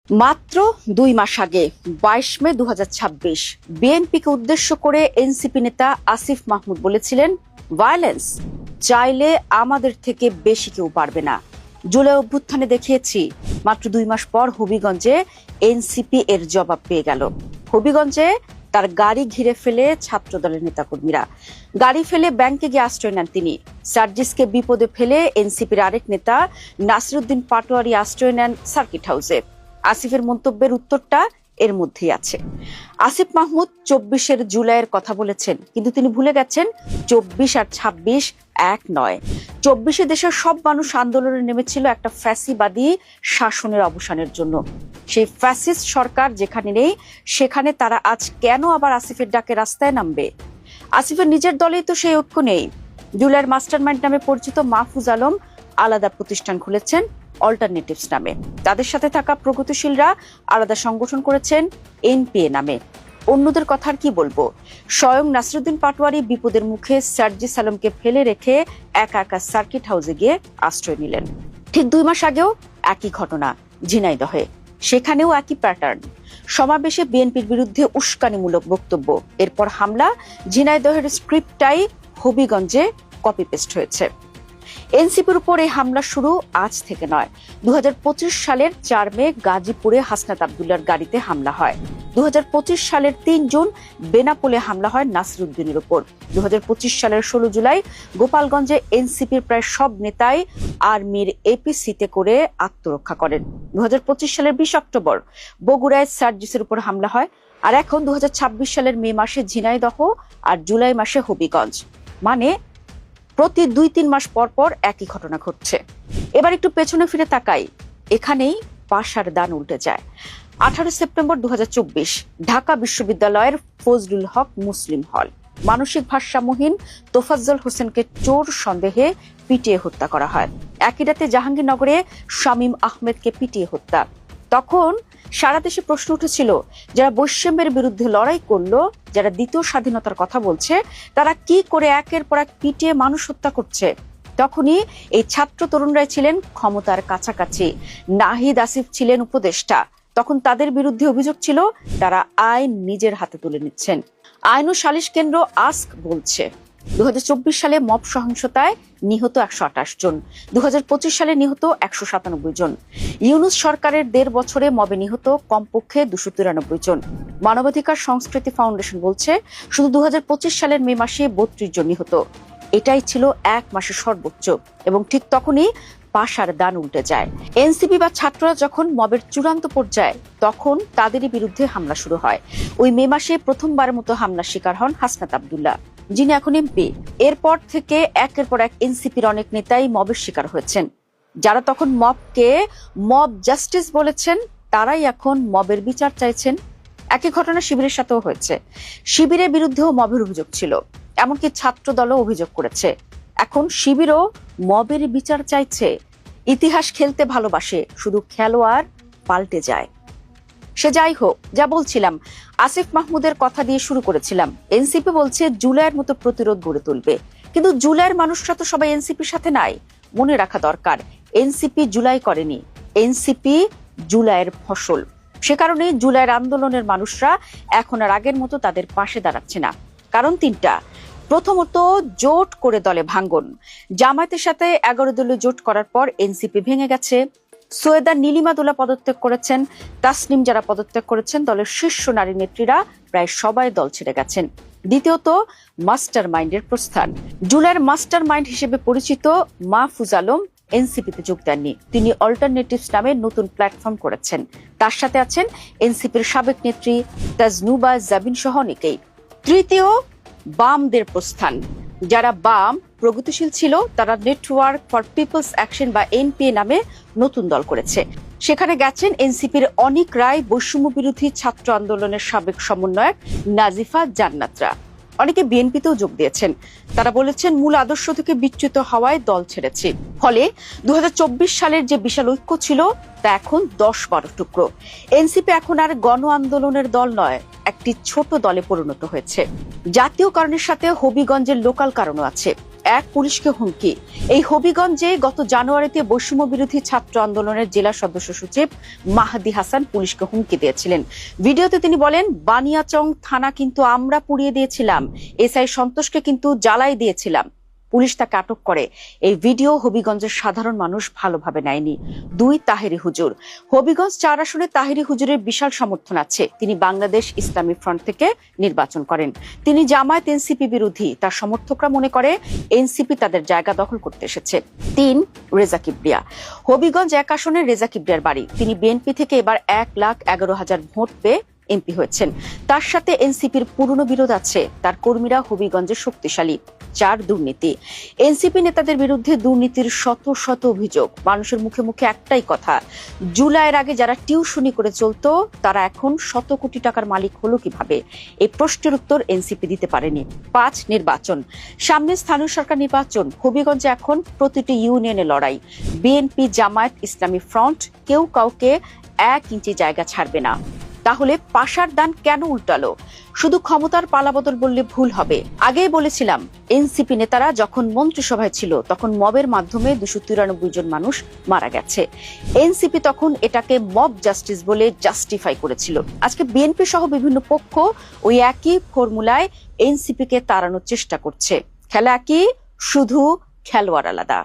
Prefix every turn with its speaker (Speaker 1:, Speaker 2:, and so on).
Speaker 1: মাত্র ২ মাস আগে ২২ মে ২০২৬ বিএনপিকে উদ্দেশ্য করে এনসিপি নেতা আসিফ মাহমুদ বলেছিলেন, ভায়োলেন্স চাইলে আমাদের থেকে বেশি কেউ পারবে না। জুলাই অভ্যুত্থানে দেখিয়েছি। মাত্র ২ মাস পর হবিগঞ্জে এনসিপি এর জবাব পেয়ে গেল। হবিগঞ্জে তার গাড়ি ঘিরে ফেলে ছাত্রদলের নেতাকর্মীরা। গাড়ি ফেলে ব্যাংকে গিয়ে আশ্রয় নেন তিনি। সার্জিসকে বিপদে ফেলে এনসিপির আরেক নেতা নাসিরউদ্দিন পাটোয়ারি আশ্রয় নেন সার্কিট হাউসে। আসিফের মন্তব্যের উত্তরটা এর মধ্যেই আছে। আসিফ মাহমুদ ২৪ জুলাইয়ের কথা বলেছেন, কিন্তু তিনি ভুলে গেছেন ২৪ আর ২৬ এক নয়। ২৪ দেশের সব মানুষ আন্দোলনে নেমেছিল একটা ফ্যাসিবাদী শাসনের অবসানের জন্য। সেই ফ্যাসিস্ট সরকার যেখানে নেই, সেখানে তারা আজ কেন আবার আসিফের ডাকে রাস্তায় নামবে? আসিফের নিজের দলেই তো সেই ঐক্য নেই। জুলাইয়ের মাস্টারমাইন্ড নামে পরিচিত মাহফুজ আলম আলাদা প্রতিষ্ঠান খুলেছেন অল্টারনেটিভস নামে। তাদের সাথে থাকা প্রগতিশীলরা আলাদা সংগঠন করেছেন এনপিএ নামে। অন্যদের কথা আর কি বলবো? স্বয়ং নাসিরউদ্দিন পাটোয়ারি বিপদের মুখে সার্জিস আলমকে ফেলে রেখে একা একা সার্কিট হাউসে গিয়ে আশ্রয় নিলেন। ঠিক ২ মাস আগেও একই ঘটনা ঝিনাইদহে, সেখানেও একই প্যাটার্ন। সমাবেশে বিএনপির বিরুদ্ধে উস্কানিমূলক বক্তব্য, এরপর হামলা। ঝিনাইদহের স্ক্রিপ্টটাই হবিগঞ্জে কপি পেস্ট হয়েছে। এনসিপির উপর এই হামলা শুরু আজ থেকে নয়। ২০২৫ সালের ৪ মে গাজীপুরে হাসনাত আবদুল্লাহর গাড়িতে হামলা হয়। ২০২৫ সালের ৩ জুন বেনাপোলে হামলা হয় নাসিরউদ্দিনের উপর। ২০২৫ সালের ১৬ জুলাই গোপালগঞ্জে এনসিপির প্রায় সব নেতাই আর্মির এপিসিতে করে আত্মরক্ষা করেন। ২০২৫ সালের ২০ অক্টোবর বগুড়ায় সার্জিসের উপর হামলা হয়। আর এখন ২০২৬ সালের মে মাসে ঝিনাইদহ আর জুলাই মাসে হবিগঞ্জ। মানে প্রতি ২-৩ মাস পর পর একই ঘটনা ঘটছে। এবার একটু পেছনে ফিরে তাকাই, এখানেই পাশার দান উল্টে যায়। ১৮ সেপ্টেম্বর ২০২৪ ঢাকা বিশ্ববিদ্যালয়ের ফজলুল হক মুসলিম হল। মানসিক ভারসাম্যহীন তোফাজ্জল হোসেনকে চোর সন্দেহে পিটিয়ে হত্যা করা হয়। একই রাতে জাহাঙ্গীরনগরে শামীম আহমেদকে পিটিয়ে হত্যা। তখন সারা দেশে প্রশ্ন উঠেছিল, যারা বৈষম্যের বিরুদ্ধে লড়াই করলো, যারা দ্বিতীয় স্বাধীনতার কথা বলছে, তারা কি করে একের পর এক পিটিয়ে মানুষ হত্যা করছে? তখনই এই ছাত্র তরুণরাই ছিলেন ক্ষমতার কাছাকাছি। নাহিদ আসিফ ছিলেন উপদেষ্টা। তখন তাদের বিরুদ্ধে অভিযোগ ছিল তারা আইন নিজের হাতে তুলে নিচ্ছেন। আইন ও সালিশ কেন্দ্র আস্ক বলছে ২০২৪ সালে মব সহিংসতায় নিহত ১২৮ জন, ২০২৫ সালে নিহত ১৯৭ জন। ইউনূস সরকারের ১.৫ বছরে মবে নিহত কমপক্ষে ২৯৩ জন। মানবাধিকার সংস্কৃতি ফাউন্ডেশন বলছে শুধু ২০২৫ সালের মে মাসে ৩২ জন নিহত। এটাই ছিল এক মাসের সর্বোচ্চ। এবং ঠিক তখনই পাশার দান উল্টে যায়। এনসিপি বা ছাত্ররা যখন মবের চূড়ান্ত পর্যায়ে, তখন তাদেরই বিরুদ্ধে হামলা শুরু হয়। ওই মে মাসে প্রথমবারের মতো হামলার শিকার হন হাসনাত আবদুল্লাহ, যিনি এখন এমপি। এরপর থেকে একের পর এক এনসিপির অনেক নেতাই মবের শিকার হয়েছেন। যারা তখন মবকে মব জাস্টিস বলেছেন, তারাই এখন মবের বিচার চাইছেন। একই ঘটনা শিবিরের সাথেও হয়েছে। শিবিরের বিরুদ্ধেও মবের অভিযোগ ছিল, এমনকি ছাত্র দলও অভিযোগ করেছে। এখন শিবিরও মবের বিচার চাইছে। ইতিহাস খেলতে ভালোবাসে, শুধু খেলোয়াড় পাল্টে যায়। সে যাই হোক, যা বলছিলাম, আসিফ মাহমুদের কথা দিয়ে শুরু করেছিলাম। এনসিপি বলছে জুলাইয়ের মতো প্রতিরোধ গড়ে তুলবে, কিন্তু জুলাইয়ের মানুষরা তো সবাই এনসিপির সাথে নাই। মনে রাখা দরকার, এনসিপি জুলাই করেনি, এনসিপি জুলাইয়ের ফসল। সে কারণেই জুলাইয়ের আন্দোলনের মানুষরা এখন আর আগের মতো তাদের পাশে দাঁড়াচ্ছে না। কারণ ৩টা। প্রথমত, জোট করে দলে ভাঙ্গন। জামায়াতের সাথে ১১ দলীয় জোট করার পর এনসিপি ভেঙে গেছে। সৈয়দা নীলিমা দুলা পদত্যাগ করেছেন, তাসনিম যারা পদত্যাগ করেছেন, দলের শীর্ষ নারী নেত্রীরা প্রায় সবাই দল ছেড়ে গেছেন। দ্বিতীয়ত, মাস্টার মাইন্ডের প্রস্থান। জুলাইয়ের মাস্টার মাইন্ড হিসেবে পরিচিত মাহফুজ আলম এনসিপিতে যোগ দেননি। তিনি অল্টারনেটিভস নামে নতুন প্ল্যাটফর্ম করেছেন। তার সাথে আছেন এনসিপির সাবেক নেত্রী তাজনুবা জাবিন সহ অনেকেই। তৃতীয়, বামদের প্রস্থান। যারা বাম প্রগতিশীল ছিল, তারা নেটওয়ার্ক ফর পিপলস অ্যাকশন বা এনপিএ নামে নতুন দল করেছে। সেখানে গেছেন এনসিপির অনিক রায়, বৈষম্য বিরোধী ছাত্র আন্দোলনের সাবেক সমন্বয়ক নাজিফা জান্নাতরা। অনেকে বিএনপিতেও যোগ দিয়েছেন। তারা বলেছেন মূল আদর্শ থেকে বিচ্যুত হওয়ায় দল ছেড়েছে। ফলে ২০২৪ সালের যে বিশাল ঐক্য ছিল, তা এখন ১০-১২ টুকরো। এনসিপি এখন আর গণ আন্দোলনের দল নয়, একটি ছোট দলে পরিণত হয়েছে। জাতীয় কারণের সাথে হবিগঞ্জের লোকাল কারণও আছে। এক পুলিশকে হুমকি। এই হবিগঞ্জে গত জানুয়ারিতে বৈষম্য বিরোধী ছাত্র আন্দোলনের জেলা সদস্য সচিব মাহাদি হাসান পুলিশকে হুমকি দিয়েছিলেন। ভিডিওতে তিনি বলেন, বানিয়াচং থানা কিন্তু আমরা পুড়িয়ে দিয়েছিলাম, এসআই সন্তোষকে কিন্তু জ্বালাই দিয়েছিলাম। পুলিশ তাকে আটক করে। এই ভিডিও হবিগঞ্জের সাধারণ মানুষ ভালোভাবে নেয়নি। 2 তাহেরি হুজুর। হবিগঞ্জ 4 আসনে তাহেরি হুজুরের বিশাল সমর্থন আছে। তিনি বাংলাদেশ ইসলামী ফ্রন্ট থেকে নির্বাচন করেন। তিনি জামায়াত এনসিপি বিরোধী। তার সমর্থকরা মনে করে এনসিপি তাদের জায়গা দখল করতে এসেছে। 3 রেজা কিবরিয়া। হবিগঞ্জ 1 আসনে রেজা কিবরিয়ার বাড়ি। তিনি বিএনপি থেকে এবার 1,11,000 ভোট পেয়ে এমপি হয়েছেন। তার সাথে এনসিপির পুরনো বিরোধ আছে। তার কর্মীরা হবিগঞ্জে শক্তিশালী। 4 দুর্নীতি। এনসিপি নেতাদের বিরুদ্ধে দুর্নীতির শত শত অভিযোগ। মানুষের মুখে মুখে একটাই কথা, জুলাইয়ের আগে যারা টিউশনি করে চলতো তারা এখন শত কোটি টাকার মালিক হলো কিভাবে? এই প্রশ্নের উত্তর এনসিপি দিতে পারেনি। 5 নির্বাচন। সামনে স্থানীয় সরকার নির্বাচন। হবিগঞ্জে এখন প্রতিটি ইউনিয়নে লড়াই। বিএনপি, জামায়াত, ইসলামী ফ্রন্ট কেউ কাউকে 1 ইঞ্চি জায়গা ছাড়বে না। তাহলে পাশার দান কেন উল্টালো? শুধু ক্ষমতার পালাবদল বললে ভুল হবে। আগেই বলেছিলাম, এনসিপি নেতারা যখন মন্ত্রিসভায় ছিল তখন মবের মাধ্যমে 293 জন মানুষ মারা গেছে। এনসিপি তখন এটাকে মব জাস্টিস বলে জাস্টিফাই করেছিল। আজকে বিএনপি সহ বিভিন্ন পক্ষ ওই একই ফর্মুলায় এনসিপি কে তাড়ানোর চেষ্টা করছে। খেলা কি, শুধু খেলোয়াড় আলাদা।